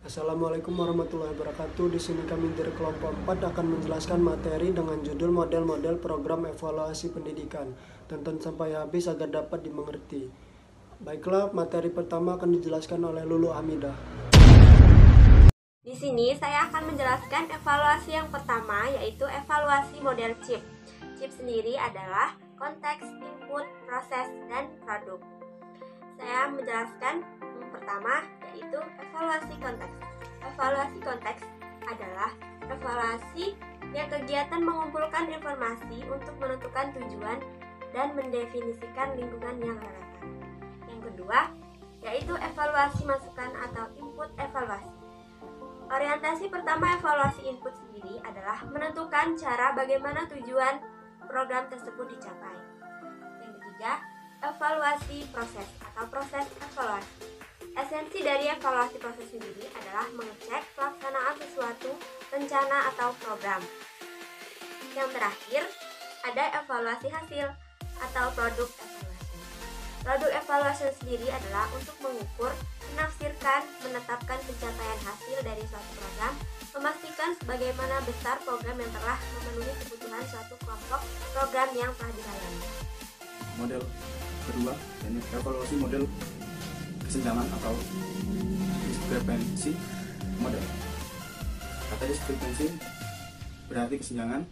Assalamualaikum warahmatullahi wabarakatuh. Di sini kami dari kelompok 4 akan menjelaskan materi dengan judul model-model program evaluasi pendidikan. Tonton sampai habis agar dapat dimengerti. Baiklah, materi pertama akan dijelaskan oleh Lulu Hamidah. Di sini saya akan menjelaskan evaluasi yang pertama, yaitu evaluasi model CIP. CIP sendiri adalah konteks, input, proses, dan produk. Saya menjelaskan yang pertama, yaitu evaluasi konteks. Evaluasi konteks adalah evaluasi yang kegiatan mengumpulkan informasi untuk menentukan tujuan dan mendefinisikan lingkungan yang relevan. Yang kedua, yaitu evaluasi masukan atau input evaluasi. Orientasi pertama evaluasi input sendiri adalah menentukan cara bagaimana tujuan program tersebut dicapai. Yang ketiga, evaluasi proses atau proses evaluasi. Esensi dari evaluasi proses sendiri adalah mengecek pelaksanaan sesuatu rencana atau program. Yang terakhir, ada evaluasi hasil atau produk evaluasi. Produk evaluasi sendiri adalah untuk mengukur, menafsirkan, menetapkan pencapaian hasil dari suatu program, memastikan sebagaimana besar program yang telah memenuhi kebutuhan suatu kelompok program yang telah dilayani. Model kedua, ini evaluasi model kesenjangan atau diskrepensi model. Kata diskrepensi berarti kesenjangan.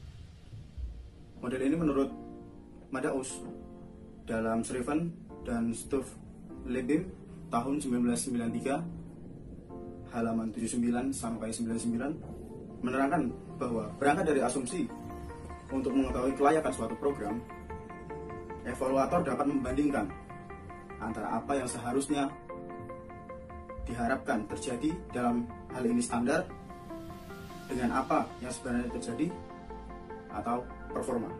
Model ini menurut Madaus dalam Shriven dan Stuff Lebim tahun 1993 halaman 79 sampai 99 menerangkan bahwa berangkat dari asumsi untuk mengetahui kelayakan suatu program, evaluator dapat membandingkan antara apa yang seharusnya diharapkan terjadi dalam hal ini standar dengan apa yang sebenarnya terjadi atau performa.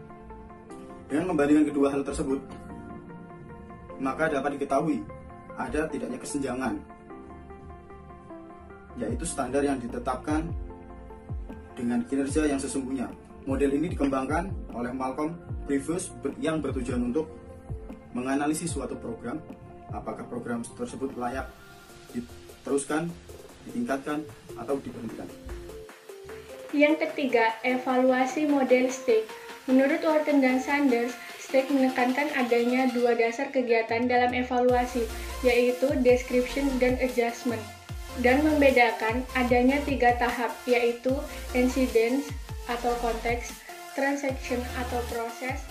Dengan membandingkan kedua hal tersebut, maka dapat diketahui ada tidaknya kesenjangan, yaitu standar yang ditetapkan dengan kinerja yang sesungguhnya. Model ini dikembangkan oleh Malcolm Prevost yang bertujuan untuk menganalisis suatu program, apakah program tersebut layak diteruskan, ditingkatkan, atau diberhentikan. Yang ketiga, evaluasi model STIC. Menurut Wharton dan Sanders, STIC menekankan adanya dua dasar kegiatan dalam evaluasi, yaitu description dan adjustment, dan membedakan adanya tiga tahap, yaitu incidence atau konteks, transaction atau proses,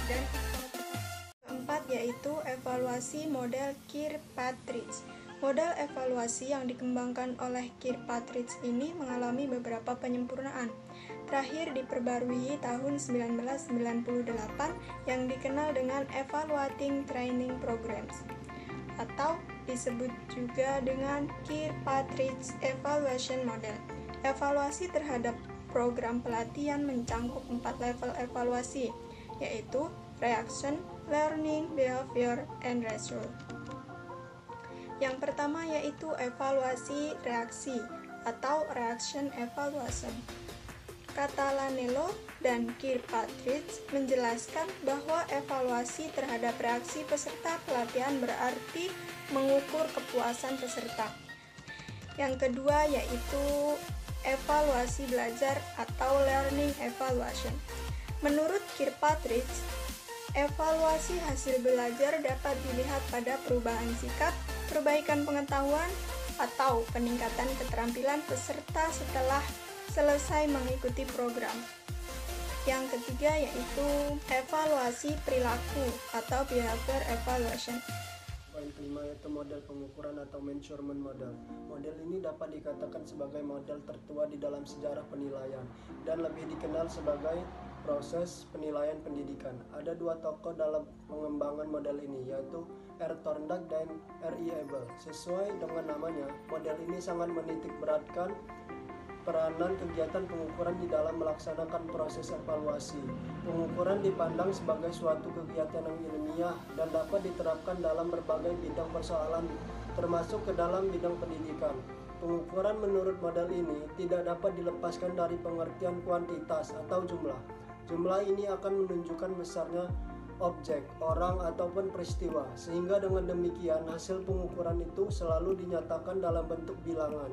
dan keempat yaitu evaluasi model Kirkpatrick. Model evaluasi yang dikembangkan oleh Kirkpatrick ini mengalami beberapa penyempurnaan. Terakhir diperbarui tahun 1998 yang dikenal dengan Evaluating Training Programs atau disebut juga dengan Kirkpatrick Evaluation Model. Evaluasi terhadap program pelatihan mencangkup 4 level evaluasi, yaitu reaction, learning, behavior, and result. Yang pertama yaitu evaluasi reaksi atau reaction evaluation. Catalanello dan Kirkpatrick menjelaskan bahwa evaluasi terhadap reaksi peserta pelatihan berarti mengukur kepuasan peserta. Yang kedua yaitu evaluasi belajar atau learning evaluation. Menurut Kirkpatrick, evaluasi hasil belajar dapat dilihat pada perubahan sikap, perbaikan pengetahuan, atau peningkatan keterampilan peserta setelah selesai mengikuti program. Yang ketiga yaitu evaluasi perilaku atau behavior evaluation. Poin kelima yaitu model pengukuran atau measurement model. Model ini dapat dikatakan sebagai model tertua di dalam sejarah penilaian dan lebih dikenal sebagai proses penilaian pendidikan. Ada dua tokoh dalam pengembangan model ini, yaitu R. Thorndike dan R. E. Abel. Sesuai dengan namanya, model ini sangat menitik beratkan peranan kegiatan pengukuran di dalam melaksanakan proses evaluasi. Pengukuran dipandang sebagai suatu kegiatan yang ilmiah dan dapat diterapkan dalam berbagai bidang persoalan, termasuk ke dalam bidang pendidikan. Pengukuran menurut model ini tidak dapat dilepaskan dari pengertian kuantitas atau jumlah. Jumlah ini akan menunjukkan besarnya objek, orang, ataupun peristiwa, sehingga dengan demikian hasil pengukuran itu selalu dinyatakan dalam bentuk bilangan.